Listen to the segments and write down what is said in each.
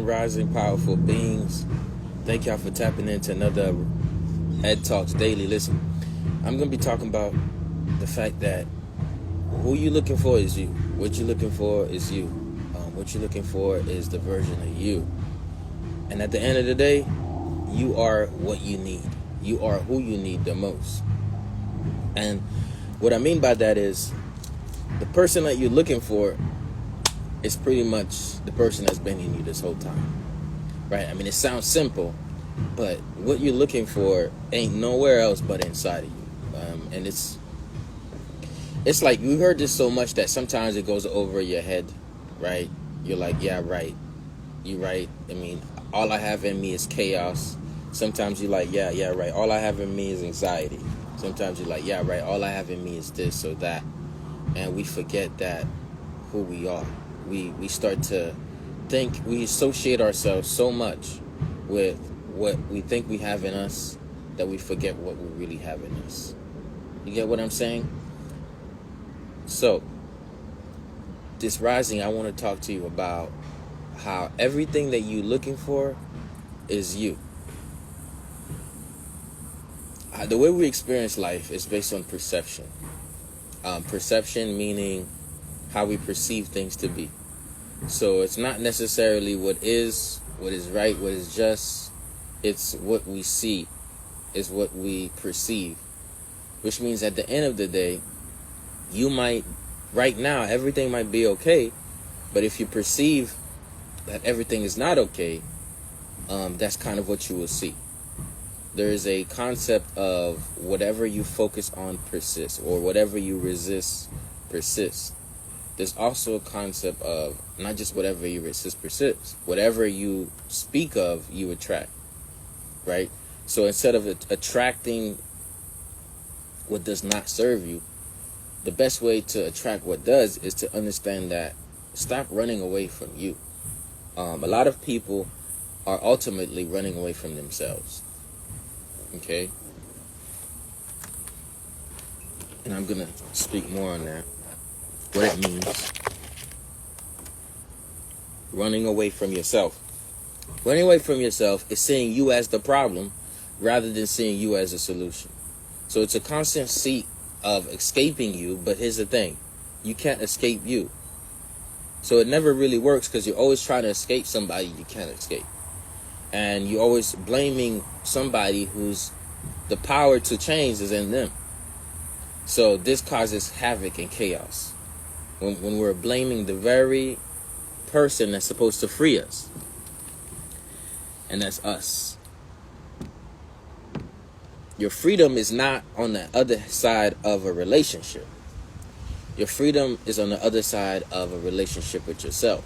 Grand Rising Powerful Beings. Thank y'all for tapping into another Ed Talks Daily. Listen, I'm going to be talking about the fact that who you looking for is you. What you're looking for is you. What you're looking for is the version of you. And at the end of the day, you are what you need. You are who you need the most. And what I mean by that is the person that you're looking for is pretty much the person that's been in you this whole time. Right? I mean, it sounds simple, but what you're looking for ain't nowhere else but inside of you. And it's like we heard this so much that sometimes it goes over your head, right? You're like, yeah, right. You're right. I mean, all I have in me is chaos. Sometimes you're like, yeah, right. All I have in me is anxiety. Sometimes you're like, yeah, right. All I have in me is this or that. And we forget that who we are. We start to think, we associate ourselves so much with what we think we have in us that we forget what we really have in us. You get what I'm saying? So, this rising, I want to talk to you about how everything that you're looking for is you. The way we experience life is based on perception. Perception meaning how we perceive things to be. So it's not necessarily what is right, what is just. It's what we see, is what we perceive. Which means at the end of the day, you might, right now, everything might be okay, but if you perceive that everything is not okay, that's kind of what you will see. There is a concept of whatever you focus on persists, or whatever you resist persists. There's also a concept of not just whatever you resist persists. Whatever you speak of, you attract, right? So instead of attracting what does not serve you, the best way to attract what does is to understand that stop running away from you. A lot of people are ultimately running away from themselves. Okay? And I'm going to speak more on that. What it means. Running away from yourself. Running away from yourself is seeing you as the problem rather than seeing you as a solution. So it's a constant seek of escaping you, but here's the thing. You can't escape you. So it never really works because you're always trying to escape somebody you can't escape. And you're always blaming somebody who's the power to change is in them. So this causes havoc and chaos. When we're blaming the very person that's supposed to free us. And that's us. Your freedom is not on the other side of a relationship. Your freedom is on the other side of a relationship with yourself.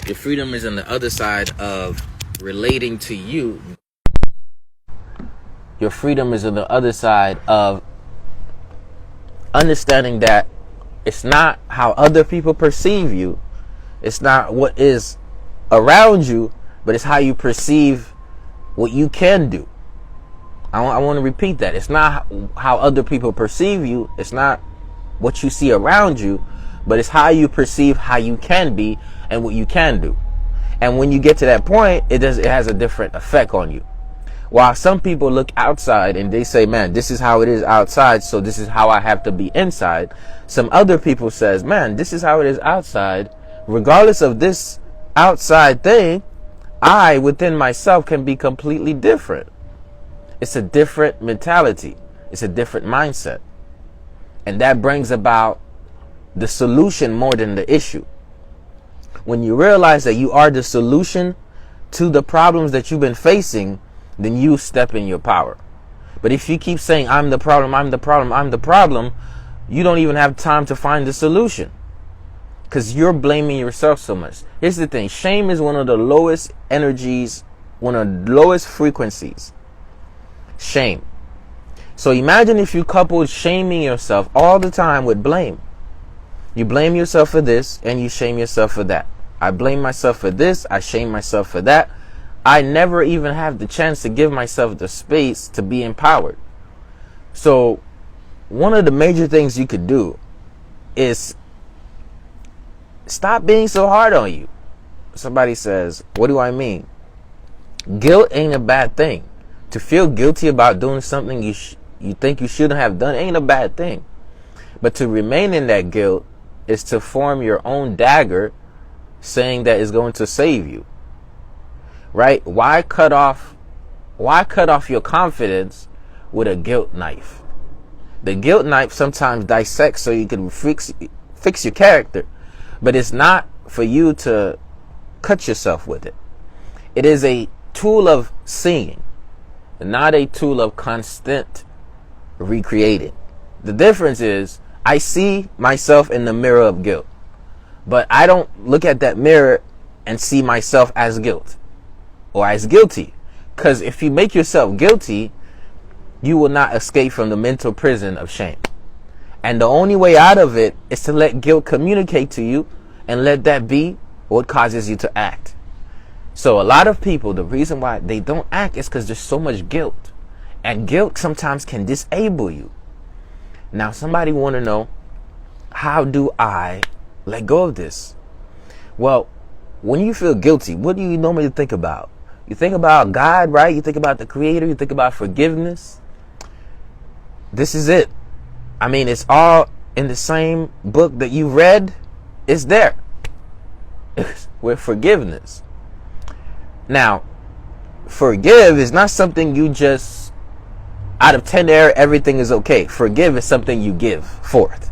Your freedom is on the other side of relating to you. Your freedom is on the other side of understanding that it's not how other people perceive you. It's not what is around you, but it's how you perceive what you can do. I want to repeat that. It's not how other people perceive you. It's not what you see around you, but it's how you perceive how you can be and what you can do. And when you get to that point, it has a different effect on you. While some people look outside and they say, man, this is how it is outside, so this is how I have to be inside. Some other people says, man, this is how it is outside. Regardless of this outside thing, I, within myself, can be completely different. It's a different mentality. It's a different mindset. And that brings about the solution more than the issue. When you realize that you are the solution to the problems that you've been facing, then you step in your power. But if you keep saying, I'm the problem, I'm the problem, I'm the problem, you don't even have time to find the solution. Because you're blaming yourself so much. Here's the thing. Shame is one of the lowest energies, one of the lowest frequencies. Shame. So imagine if you coupled shaming yourself all the time with blame. You blame yourself for this and you shame yourself for that. I blame myself for this. I shame myself for that. I never even have the chance to give myself the space to be empowered. So one of the major things you could do is stop being so hard on you. somebody says, what do I mean? Guilt ain't a bad thing. To feel guilty about doing something you think you shouldn't have done ain't a bad thing. But to remain in that guilt is to form your own dagger saying that it's going to save you. Right? Why cut off your confidence with a guilt knife? The guilt knife sometimes dissects so you can fix your character, but it's not for you to cut yourself with it. It is a tool of seeing, not a tool of constant recreating. The difference is I see myself in the mirror of guilt, but I don't look at that mirror and see myself as guilt or as guilty. Because if you make yourself guilty, you will not escape from the mental prison of shame. And the only way out of it is to let guilt communicate to you and let that be what causes you to act. So a lot of people, the reason why they don't act is because there's so much guilt. And guilt sometimes can disable you. Now somebody want to know, how do I let go of this? Well, when you feel guilty, what do you normally think about? You think about God, right? You think about the Creator. You think about forgiveness. This is it. I mean, it's all in the same book that you read. It's there. With forgiveness. Now, forgive is not something you just, out of thin air, everything is okay. Forgive is something you give forth.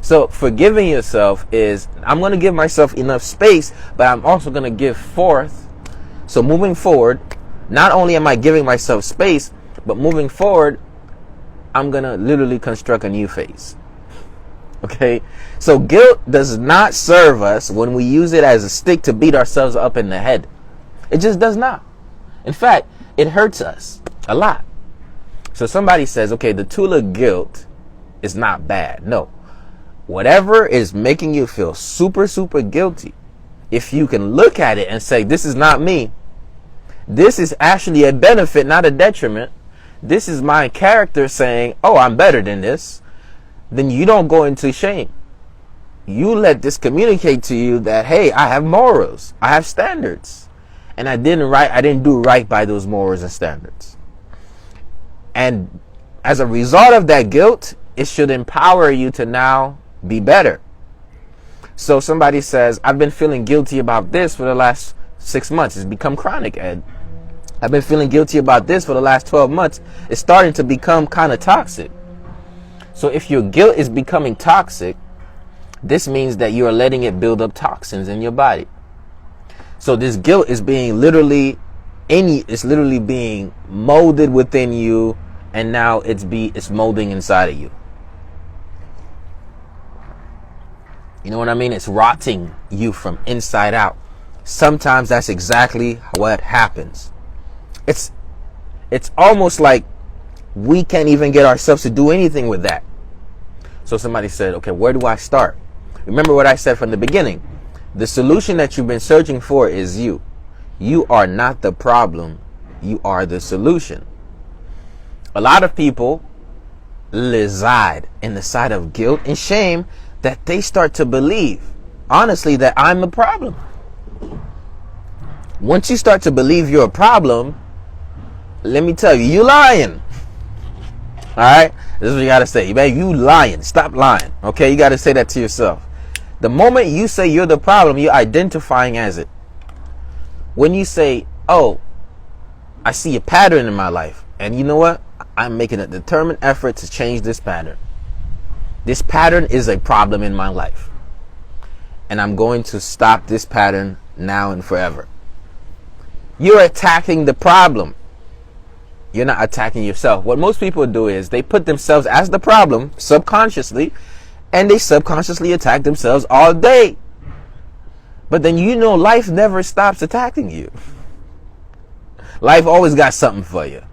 So forgiving yourself is, I'm going to give myself enough space, but I'm also going to give forth. So moving forward, not only am I giving myself space, but moving forward, I'm going to literally construct a new phase. Okay? So guilt does not serve us when we use it as a stick to beat ourselves up in the head. It just does not. In fact, it hurts us a lot. So somebody says, okay, the tool of guilt is not bad. No. Whatever is making you feel super, super guilty, if you can look at it and say, this is not me. This is actually a benefit, not a detriment. This is my character saying, oh, I'm better than this. Then you don't go into shame. You let this communicate to you that, hey, I have morals. I have standards. And I didn't do right by those morals and standards. And as a result of that guilt, it should empower you to now be better. So somebody says, I've been feeling guilty about this for the last 6 months. It's become chronic, Ed. I've been feeling guilty about this for the last 12 months. It's starting to become kind of toxic. So if your guilt is becoming toxic, this means that you are letting it build up toxins in your body. So this guilt is being literally being molded within you, and now it's molding inside of you. You know what I mean? It's rotting you from inside out. Sometimes that's exactly what happens. It's almost like we can't even get ourselves to do anything with that. So somebody said, okay, where do I start? Remember what I said from the beginning. The solution that you've been searching for is you. You are not the problem. You are the solution. A lot of people reside in the side of guilt and shame that they start to believe, honestly, that I'm the problem. Once you start to believe you're a problem, let me tell you, you lying. All right? This is what you got to say. Man, you lying. Stop lying. Okay? You got to say that to yourself. The moment you say you're the problem, you're identifying as it. When you say, oh, I see a pattern in my life, and you know what? I'm making a determined effort to change this pattern. This pattern is a problem in my life. And I'm going to stop this pattern now and forever. You're attacking the problem. You're not attacking yourself. What most people do is they put themselves as the problem subconsciously, and they subconsciously attack themselves all day. But then you know life never stops attacking you. Life always got something for you.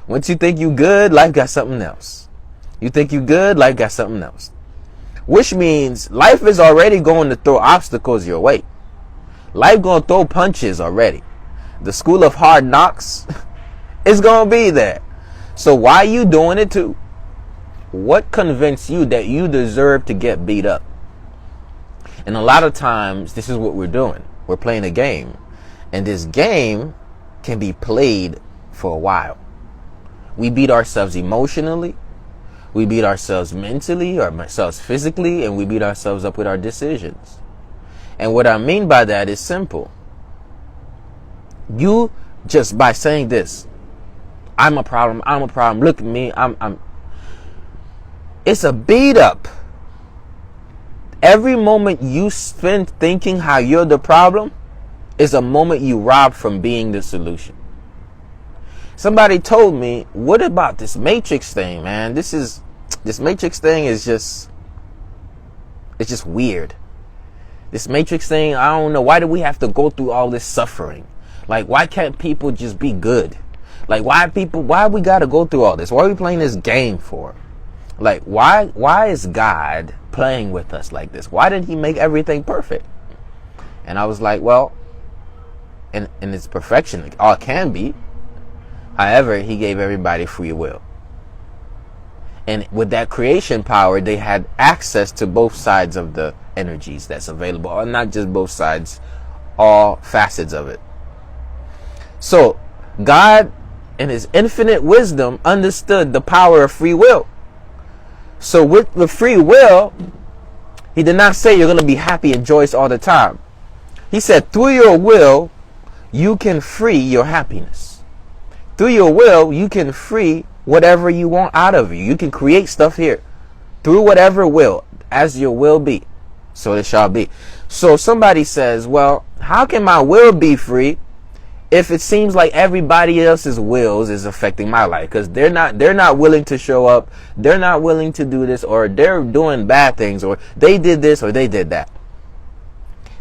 Once you think you good, life got something else. You think you good, life got something else. Which means life is already going to throw obstacles your way. Life going to throw punches already. The school of hard knocks is going to be there. So why you doing it too? What convinced you that you deserve to get beat up? And a lot of times, this is what we're doing. We're playing a game. And this game can be played for a while. We beat ourselves emotionally. We beat ourselves mentally, or ourselves physically, and we beat ourselves up with our decisions. And what I mean by that is simple. You just by saying this, I'm a problem, look at me, it's a beat up. Every moment you spend thinking how you're the problem is a moment you rob from being the solution. Somebody told me, what about this matrix thing, man? This matrix thing is just, it's just weird. This matrix thing, I don't know. Why do we have to go through all this suffering? Like, why can't people just be good? Like, why we gotta go through all this? Why are we playing this game for? Like, why is God playing with us like this? Why did he make everything perfect? And I was like, well, in its perfection, it all can be. However, he gave everybody free will. And with that creation power, they had access to both sides of the energies that's available. Or not just both sides, all facets of it. So, God, in his infinite wisdom, understood the power of free will. So with the free will, he did not say you're going to be happy and joyous all the time. He said, through your will, you can free your happiness. Through your will, you can free whatever you want out of you. You can create stuff here. Through whatever will, as your will be, so it shall be. So somebody says, well, how can my will be free if it seems like everybody else's wills is affecting my life? Because they're not willing to show up. They're not willing to do this, or they're doing bad things, or they did this, or they did that.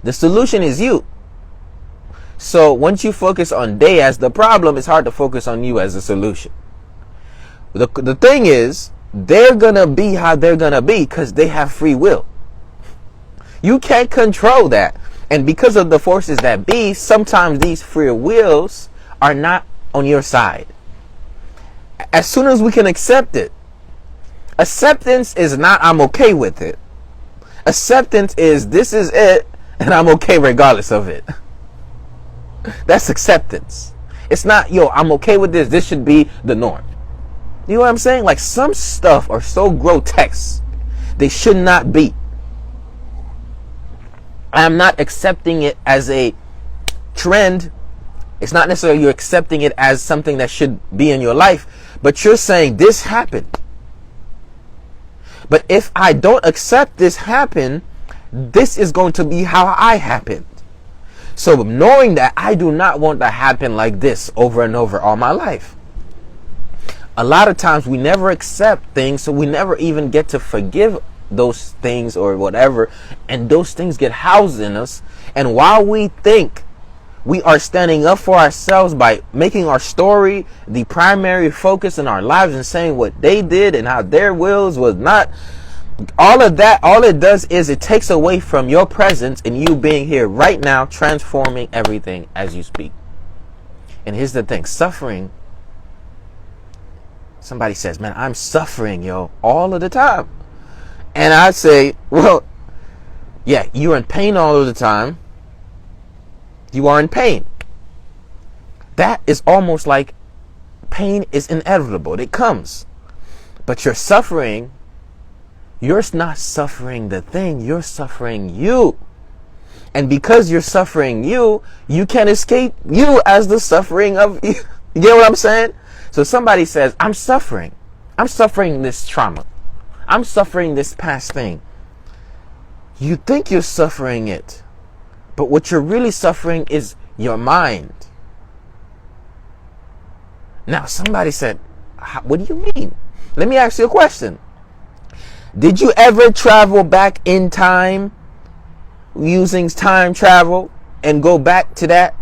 The solution is you. So once you focus on they as the problem, it's hard to focus on you as the solution. The thing is, they're going to be how they're going to be because they have free will. You can't control that. And because of the forces that be, sometimes these free wills are not on your side. As soon as we can accept it, acceptance is not I'm okay with it. Acceptance is this is it and I'm okay regardless of it. That's acceptance. It's not, yo, I'm okay with this. This should be the norm. You know what I'm saying? Like, some stuff are so grotesque. They should not be. I'm not accepting it as a trend. It's not necessarily you're accepting it as something that should be in your life, but you're saying this happened. But if I don't accept this happen, this is going to be how I happened. So knowing that I do not want to happen like this over and over all my life. A lot of times we never accept things, so we never even get to forgive those things or whatever, and those things get housed in us. And while we think we are standing up for ourselves by making our story the primary focus in our lives and saying what they did and how their wills was not, all of that, all it does is it takes away from your presence and you being here right now, transforming everything as you speak. And here's the thing, suffering, somebody says, man, I'm suffering, yo, all of the time. And I say, well, yeah, you're in pain all of the time. You are in pain. That is almost like pain is inevitable. It comes. But you're suffering. You're not suffering the thing. You're suffering you. And because you're suffering you, you can't escape you as the suffering of you. You get what I'm saying? So somebody says, I'm suffering. I'm suffering this trauma. I'm suffering this past thing. You think you're suffering it. But what you're really suffering is your mind. Now, somebody said, what do you mean? Let me ask you a question. Did you ever travel back in time using time travel and go back to that?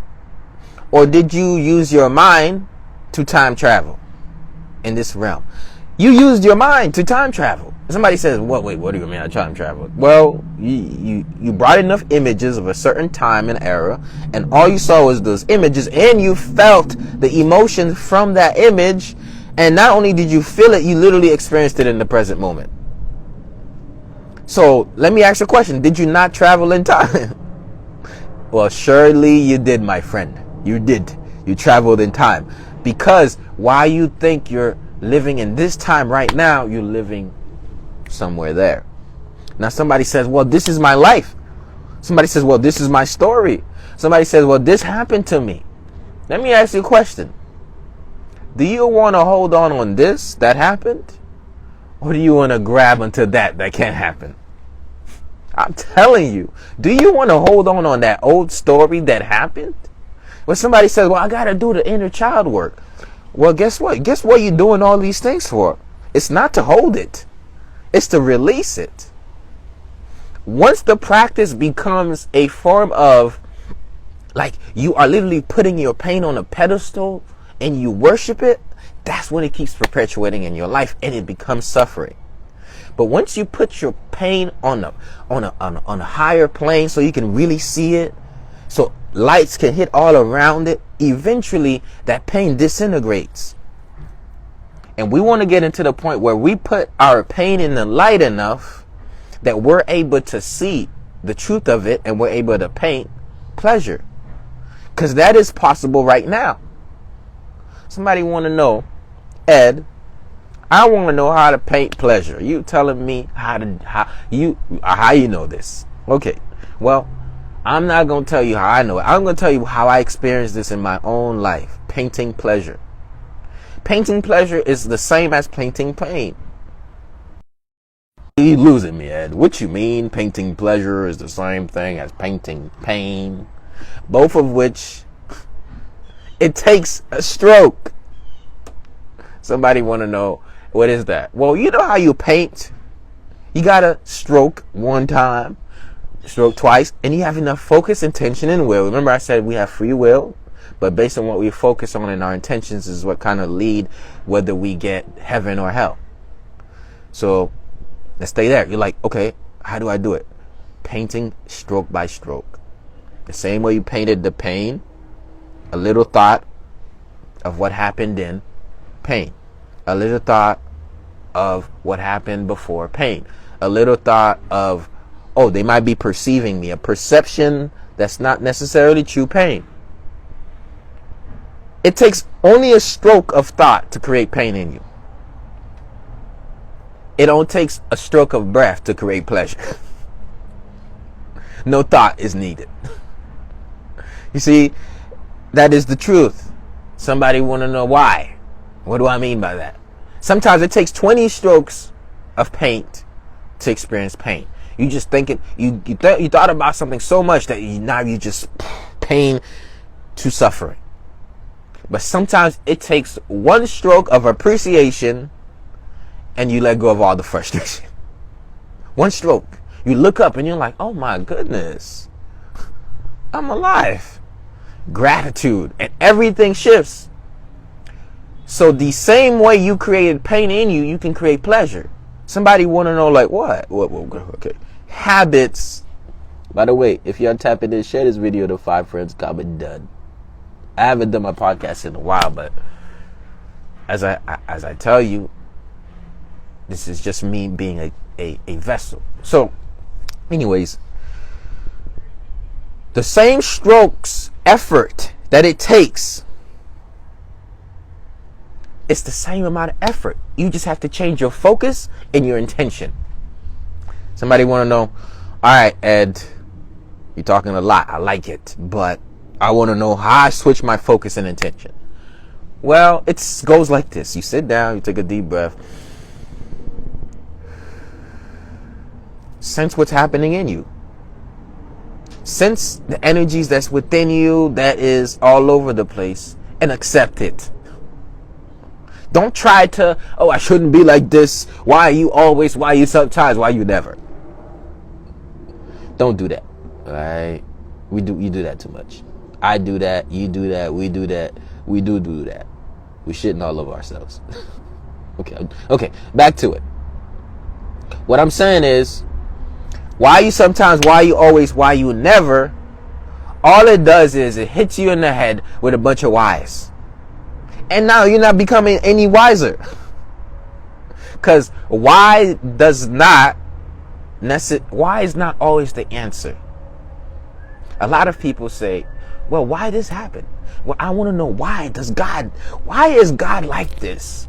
Or did you use your mind to time travel in this realm? You used your mind to time travel. Somebody says, "What? Wait, what do you mean I time travel?" Well, you brought enough images of a certain time and era, and all you saw was those images, and you felt the emotion from that image, and not only did you feel it, you literally experienced it in the present moment. So let me ask you a question: did you not travel in time? Well, surely you did, my friend. You did. You traveled in time. Because while you think you're living in this time right now, you're living somewhere there. Now somebody says, well, this is my life. Somebody says, well, this is my story. Somebody says, well, this happened to me. Let me ask you a question. Do you want to hold on this that happened? Or do you want to grab onto that can't happen? I'm telling you. Do you want to hold on that old story that happened? When somebody says, well, I got to do the inner child work. Well, guess what? Guess what you're doing all these things for? It's not to hold it. It's to release it. Once the practice becomes a form of, like, you are literally putting your pain on a pedestal and you worship it, that's when it keeps perpetuating in your life and it becomes suffering. But once you put your pain on a higher plane so you can really see it, so lights can hit all around it, eventually that pain disintegrates. And we want to get into the point where we put our pain in the light enough that we're able to see the truth of it and we're able to paint pleasure. Because that is possible right now. Somebody want to know, Ed, I want to know how to paint pleasure. You telling me how you know this? Okay. Well, I'm not going to tell you how I know it. I'm going to tell you how I experienced this in my own life. Painting pleasure. Painting pleasure is the same as painting pain. You losing me, Ed. What you mean painting pleasure is the same thing as painting pain? Both of which, it takes a stroke. Somebody want to know, what is that? Well, you know how you paint? You got to stroke one time, stroke twice, and you have enough focus, intention, and will. Remember I said we have free will, but based on what we focus on and our intentions is what kind of lead whether we get heaven or hell. So let's stay there. You're like, okay, how do I do it? Painting stroke by stroke. The same way you painted the pain, a little thought of what happened in pain. A little thought of what happened before pain. A little thought of, oh, they might be perceiving me. A perception that's not necessarily true pain. It takes only a stroke of thought to create pain in you. It only takes a stroke of breath to create pleasure. No thought is needed. You see, that is the truth. Somebody want to know why. What do I mean by that? Sometimes it takes 20 strokes of paint to experience pain. You just thinking, you thought about something so much that now you just pain to suffering. But sometimes it takes one stroke of appreciation and you let go of all the frustration. One stroke. You look up and you're like, oh my goodness, I'm alive. Gratitude, and everything shifts. So the same way you created pain in you, you can create pleasure. Somebody want to know, like, what? Okay. Habits. By the way, if you're tapping in, share this video to 5 friends, comment done. I haven't done my podcast in a while, but as I tell you, this is just me being a vessel. So, anyways, the same strokes effort that it takes, it's the same amount of effort. You just have to change your focus and your intention. Somebody want to know, all right, Ed, you're talking a lot. I like it, but I want to know how I switch my focus and intention. Well, it goes like this. You sit down, you take a deep breath. Sense what's happening in you. Sense the energies that's within you that is all over the place and accept it. Don't try to, oh, I shouldn't be like this. Why are you always, why are you sometimes, why are you never? Don't do that. All right? You do that too much. I do that, you do that, we do that. We do that. We shitting all over ourselves. Okay, back to it. What I'm saying is, why you sometimes, why you always, why you never, all it does is it hits you in the head with a bunch of whys. And now you're not becoming any wiser. Because why is not always the answer. A lot of people say, well, why this happen? Well, I want to know why is God like this?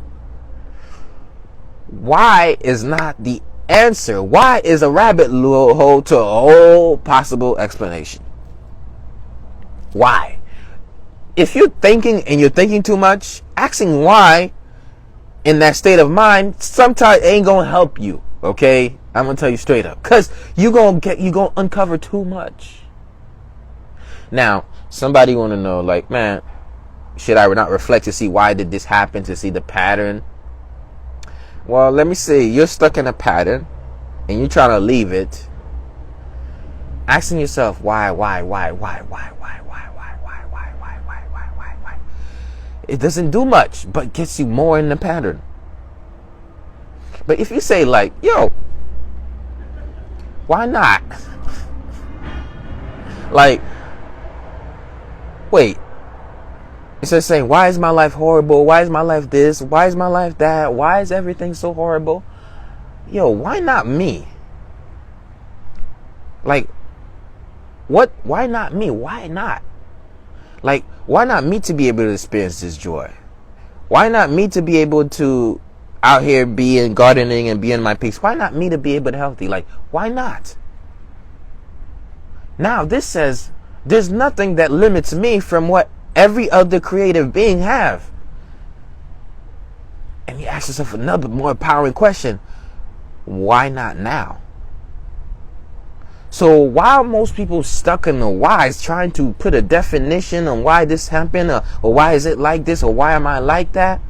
Why is not the answer. Why is a rabbit hole to a whole possible explanation? Why? If you're thinking and you're thinking too much, asking why in that state of mind sometimes ain't gonna help you. Okay, I'm gonna tell you straight up, cause you gonna uncover too much. Now, somebody want to know, like, man, should I not reflect to see why did this happen, to see the pattern? Well, let me see. You're stuck in a pattern, and you're trying to leave it. Asking yourself why. It doesn't do much, but gets you more in the pattern. But if you say, like, yo, why not? Like, wait. Instead of saying, why is my life horrible? Why is my life this? Why is my life that? Why is everything so horrible? Yo, why not me? Like, what? Why not me? Why not? Like, why not me to be able to experience this joy? Why not me to be able to out here be in gardening and be in my peace? Why not me to be able to healthy? Like, why not? Now, this says there's nothing that limits me from what every other creative being have. And you ask yourself another more empowering question. Why not now? So while most people stuck in the whys, trying to put a definition on why this happened, or why is it like this, or why am I like that,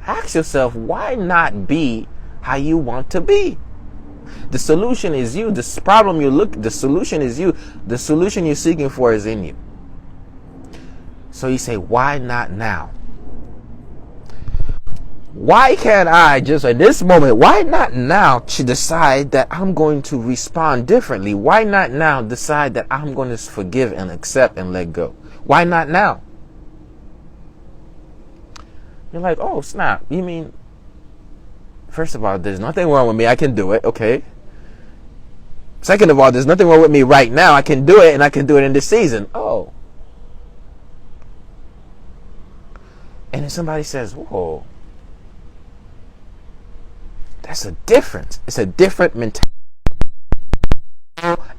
ask yourself, why not be how you want to be? The solution is you. This problem the solution is you. The solution you're seeking for is in you. So you say, why not now? Why can't I just at this moment, why not now to decide that I'm going to respond differently? Why not now decide that I'm going to forgive and accept and let go? Why not now? You're like, oh, snap. You mean, first of all, there's nothing wrong with me. I can do it. Okay. Second of all, there's nothing wrong with me right now. I can do it, and I can do it in this season. Oh. And then somebody says, whoa. That's a difference. It's a different mentality.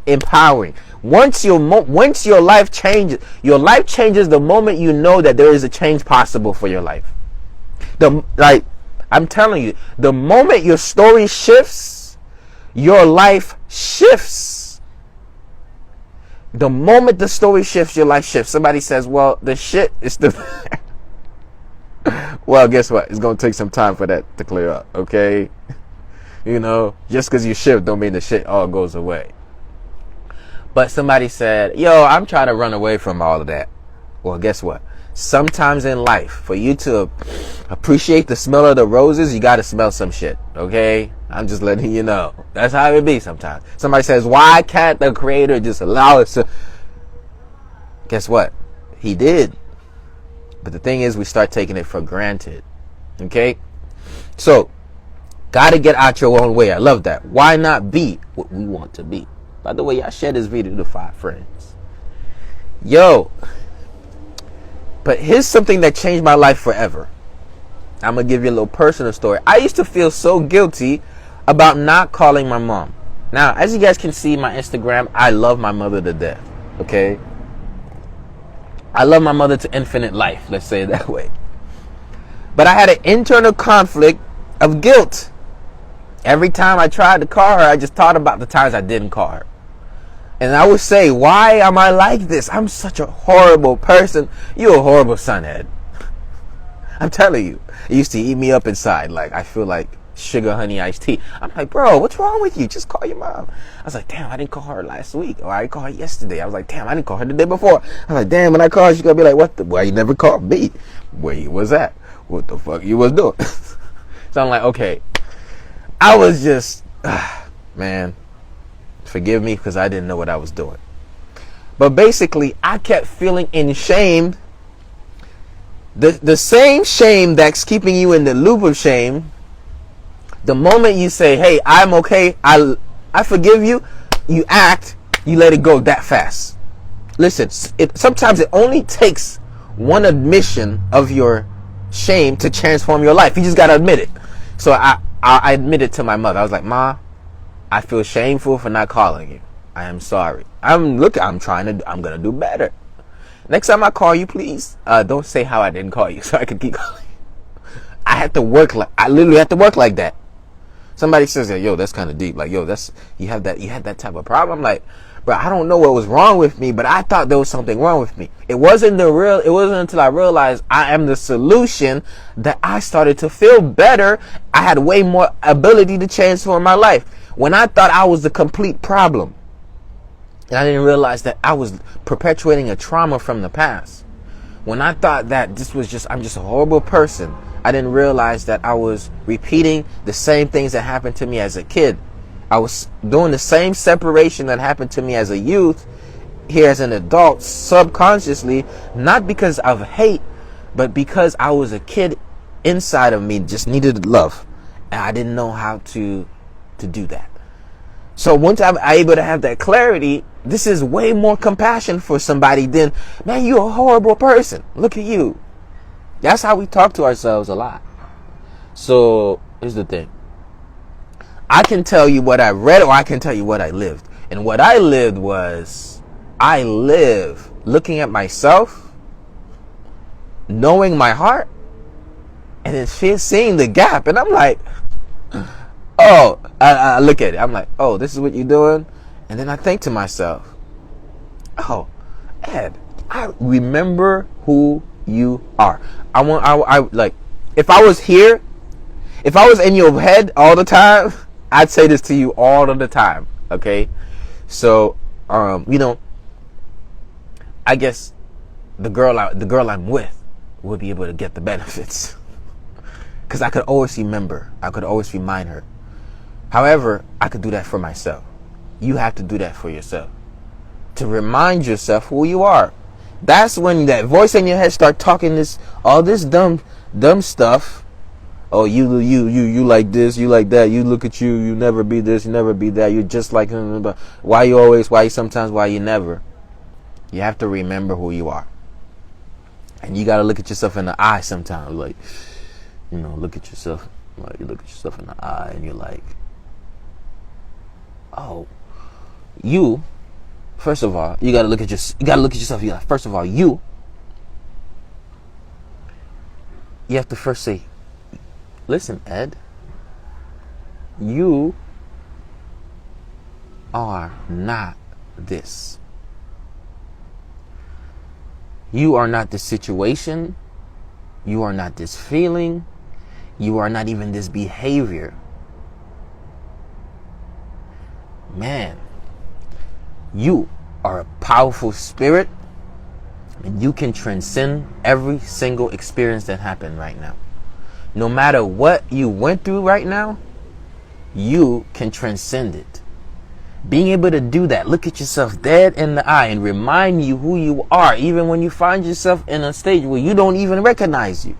Empowering. Once your life changes the moment you know that there is a change possible for your life. I'm telling you, the moment your story shifts, your life shifts. The moment the story shifts, your life shifts. Somebody says, well, the shit is still there. Well, guess what? It's going to take some time for that to clear up, okay? You know, just because you shift don't mean the shit all goes away. But somebody said, yo, I'm trying to run away from all of that. Well, guess what? Sometimes in life, for you to appreciate the smell of the roses, you got to smell some shit, okay? I'm just letting you know. That's how it be sometimes. Somebody says, why can't the Creator just allow us to... Guess what? He did. But the thing is, we start taking it for granted. Okay? So, gotta get out your own way. I love that. Why not be what we want to be? By the way, y'all share this video to 5 friends. Yo. But here's something that changed my life forever. I'm gonna give you a little personal story. I used to feel so guilty about not calling my mom. Now, as you guys can see my Instagram, I love my mother to death. Okay? I love my mother to infinite life, let's say it that way. But I had an internal conflict of guilt. Every time I tried to call her, I just thought about the times I didn't call her. And I would say, why am I like this? I'm such a horrible person. You're a horrible son, Ed. I'm telling you. It used to eat me up inside. Like, I feel like sugar, honey, iced tea. I'm like, bro, what's wrong with you? Just call your mom. I was like, damn, I didn't call her last week. Or I didn't call her yesterday. I was like, damn, I didn't call her the day before. I was like, damn, when I call her, she's going to be like, why you never called me? Where you was at? What the fuck you was doing? So I'm like, okay. I was just, man, forgive me because I didn't know what I was doing. But basically, I kept feeling ashamed. The same shame that's keeping you in the loop of shame. The moment you say, hey, I'm okay, I forgive you, you let it go that fast. Listen, sometimes it only takes one admission of your shame to transform your life. You just got to admit it. So I admitted to my mother. I was like, Ma, I feel shameful for not calling you. I am sorry. I'm gonna do better. Next time I call you, please, don't say how I didn't call you, so I can keep calling you. I literally had to work like that. Somebody says, yo, that's kind of deep. Like, yo, you had that type of problem. I'm like, bro, I don't know what was wrong with me, but I thought there was something wrong with me. It wasn't until I realized I am the solution that I started to feel better. I had way more ability to transform my life. When I thought I was the complete problem, and I didn't realize that I was perpetuating a trauma from the past. When I thought that I'm just a horrible person, I didn't realize that I was repeating the same things that happened to me as a kid. I was doing the same separation that happened to me as a youth, here as an adult, subconsciously, not because of hate, but because I was a kid inside of me, just needed love. And I didn't know how to do that. So once I'm able to have that clarity, this is way more compassion for somebody than, man, you're a horrible person. Look at you. That's how we talk to ourselves a lot. So here's the thing. I can tell you what I read, or I can tell you what I lived. And what I lived was, I live looking at myself, knowing my heart, and then seeing the gap. And I'm like, oh, I look at it. I'm like, oh, this is what you're doing? And then I think to myself, oh, Ed, I remember who you are. I like, if I was here, if I was in your head all the time, I'd say this to you all of the time. Okay? So, I guess the girl I'm with would be able to get the benefits. Because I could always remember. I could always remind her. However, I could do that for myself. You have to do that for yourself. To remind yourself who you are. That's when that voice in your head start talking all this dumb stuff. Oh, you like this, you like that, you look at you never be this, you never be that, you're just like him. Why you sometimes, why you never. You have to remember who you are. And you got to look at yourself in the eye sometimes. Like, look at yourself. Like, you look at yourself in the eye and you're like, oh, first of all, you got to look at yourself. First of all, you have to first say, listen, Ed, you are not this. You are not this situation. You are not this feeling. You are not even this behavior. Man, you are a powerful spirit, and you can transcend every single experience that happened right now. No matter what you went through right now, you can transcend it. Being able to do that, look at yourself dead in the eye and remind you who you are, even when you find yourself in a stage where you don't even recognize you.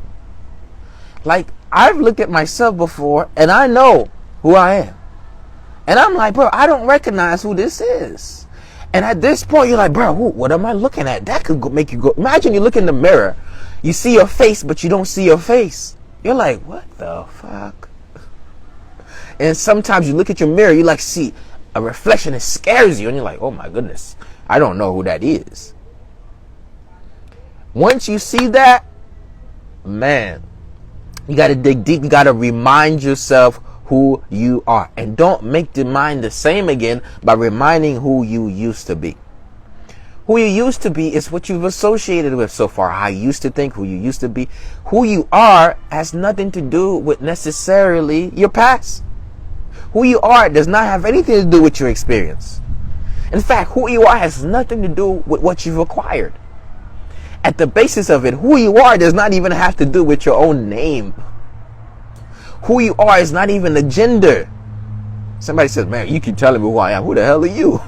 Like, I've looked at myself before and I know who I am. And I'm like, bro, I don't recognize who this is. And at this point, you're like, bro, what am I looking at? That could make you go. Imagine you look in the mirror, you see your face, but you don't see your face. You're like, what the fuck? And sometimes you look at your mirror, you like see a reflection that scares you, and you're like, oh my goodness, I don't know who that is. Once you see that, man, you got to dig deep. You got to remind yourself who you are. And don't make the mind the same again by reminding who you used to be. Who you used to be is what you've associated with so far. How you used to think, who you used to be. Who you are has nothing to do with necessarily your past. Who you are does not have anything to do with your experience. In fact, who you are has nothing to do with what you've acquired. At the basis of it, who you are does not even have to do with your own name. Who you are is not even a gender. Somebody says, man, you keep telling me who I am. Who the hell are you?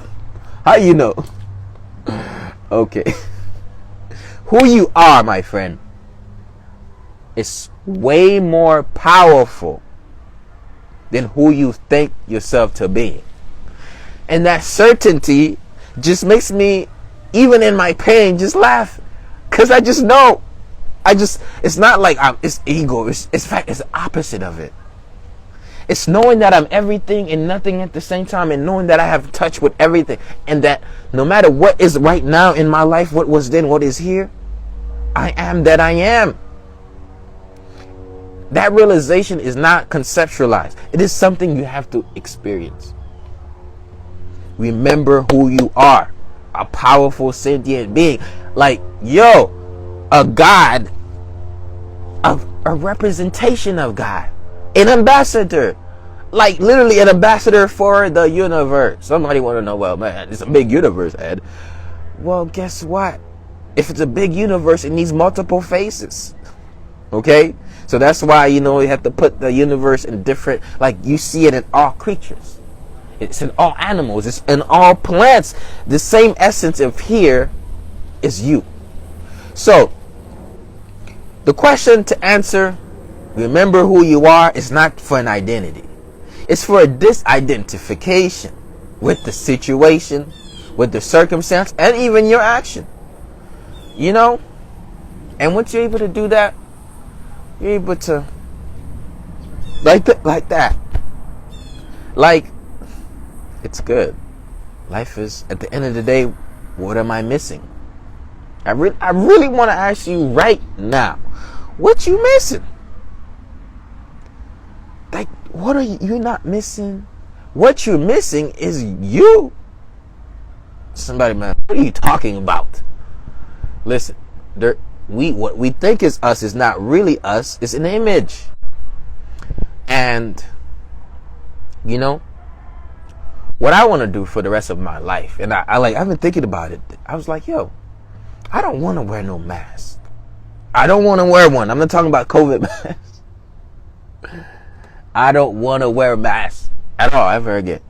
How you know? Okay. Who you are, my friend, is way more powerful than who you think yourself to be. And that certainty just makes me even in my pain, just laugh. Because I just know. It's not like it's ego. It's fact, it's the opposite of it. It's knowing that I'm everything and nothing at the same time, and knowing that I have touch with everything, and that no matter what is right now in my life, what was then, what is here, I am that I am. That realization is not conceptualized. It is something you have to experience. Remember who you are. A powerful sentient being. Like, a God, a representation of God. An ambassador. Like, literally an ambassador for the universe. Somebody want to know, well, man, it's a big universe, Ed. Well, guess what? If it's a big universe, it needs multiple faces. Okay? So that's why, you have to put the universe in different, like, you see it in all creatures. It's in all animals. It's in all plants. The same essence of here is you. So, the question to answer, remember who you are, is not for an identity. It's for a disidentification with the situation, with the circumstance, and even your action. And once you're able to do that, you're able to, like that. Like, it's good. Life is, at the end of the day, what am I missing? I really want to ask you right now, what you missing? Like, what are you not missing? What you're missing is you. Somebody, man, what are you talking about? Listen, what we think is us is not really us. It's an image. And, what I want to do for the rest of my life, and I've been thinking about it. I was like, I don't want to wear no mask. I don't want to wear one. I'm not talking about COVID masks. I don't want to wear a mask at all, ever again.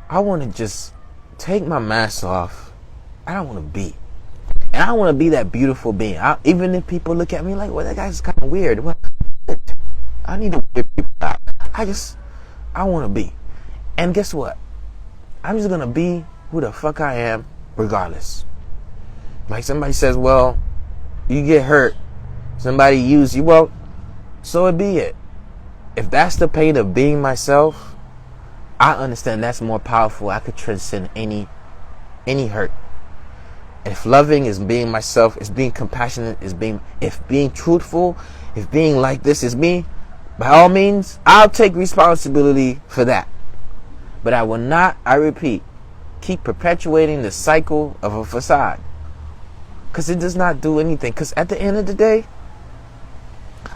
I want to just take my mask off. I don't want to be. And I want to be that beautiful being. Even if people look at me like, well, that guy's kind of weird. Well, I need to weird people out. I want to be. And guess what? I'm just going to be who the fuck I am regardless. Like, somebody says, well, you get hurt, somebody use you. Well, so it be it. If that's the pain of being myself, I understand that's more powerful. I could transcend any hurt. If loving is being myself, is being compassionate, if being truthful, if being like this is me, by all means, I'll take responsibility for that. But I will not, I repeat, keep perpetuating the cycle of a facade. Because it does not do anything. Because at the end of the day,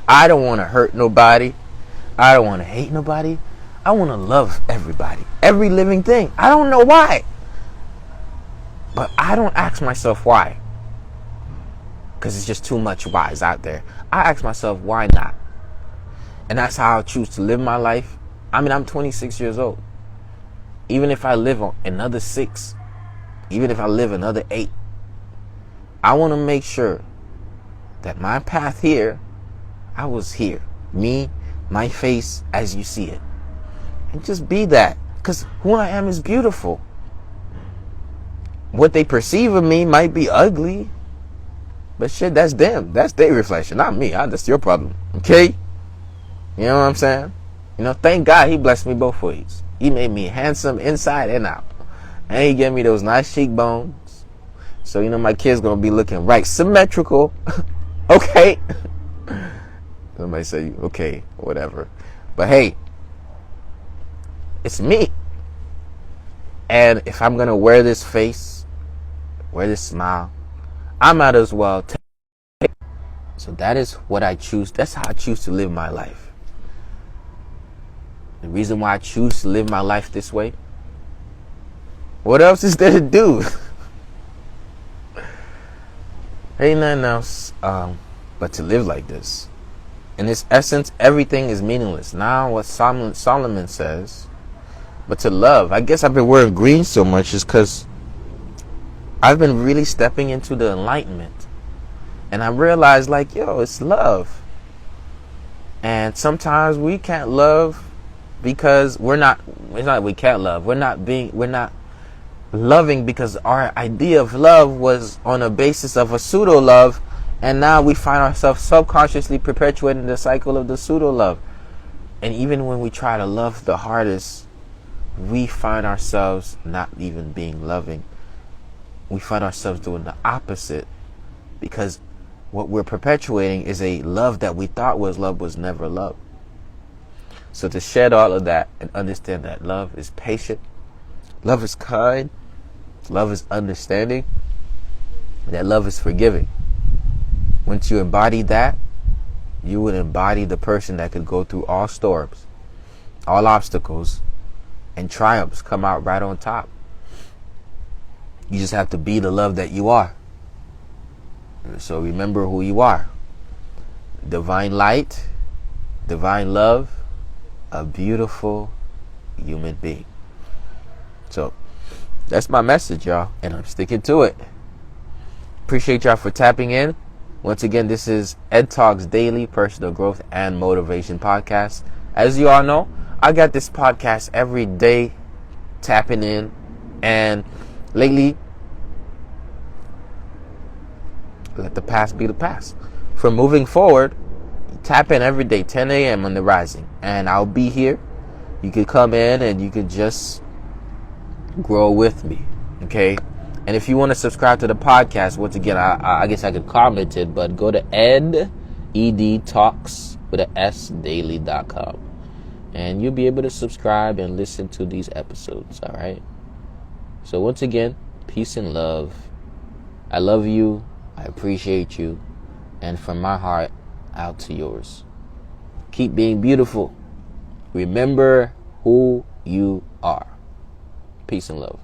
I don't want to hurt nobody. I don't want to hate nobody. I want to love everybody. Every living thing. I don't know why. But I don't ask myself why. Because it's just too much whys out there. I ask myself, why not? And that's how I choose to live my life. I mean, I'm 26 years old. Even if I live on another 6, even if I live another 8, I want to make sure that my path here, I was here. Me, my face as you see it. And just be that. Because who I am is beautiful. What they perceive of me might be ugly. But shit, that's them. That's their reflection, not me. That's your problem. Okay? You know what I'm saying? Thank God he blessed me both ways. He made me handsome inside and out. And he gave me those nice cheekbones. So, my kid's going to be looking right. Symmetrical. Okay? Somebody say, okay, whatever. But hey, it's me. And if I'm going to wear this face, wear this smile, I might as well take it. So that is what I choose. That's how I choose to live my life. The reason why I choose to live my life this way, what else is there to do? Ain't nothing else but to live like this. In its essence, everything is meaningless. Now what Solomon says, but to love. I guess I've been wearing green so much is because I've been really stepping into the enlightenment. And I realized, it's love. And sometimes we can't love because it's not that we can't love. We're not loving because our idea of love was on a basis of a pseudo love, and now we find ourselves subconsciously perpetuating the cycle of the pseudo love. And even when we try to love the hardest, we find ourselves not even being loving. We find ourselves doing the opposite, because what we're perpetuating is a love that we thought was love was never love. So to shed all of that and understand that love is patient, love is kind, love is understanding, that love is forgiving. Once you embody that, you would embody the person that could go through all storms, all obstacles, and triumphs, come out right on top. You just have to be the love that you are. So remember who you are. Divine light, divine love, a beautiful human being. So that's my message, y'all, and I'm sticking to it. Appreciate y'all for tapping in. Once again, this is Ed Talks Daily Personal Growth and Motivation Podcast. As you all know, I got this podcast every day, tapping in, and lately, let the past be the past. From moving forward, tap in every day, 10 a.m. on the rising, and I'll be here. You can come in and you can just grow with me, okay? And if you want to subscribe to the podcast, once again, I guess I could comment it, but go to Ed Talks with a S daily.com, and you'll be able to subscribe and listen to these episodes, all right? So once again, peace and love. I love you. I appreciate you. And from my heart out to yours. Keep being beautiful. Remember who you are. Peace and love.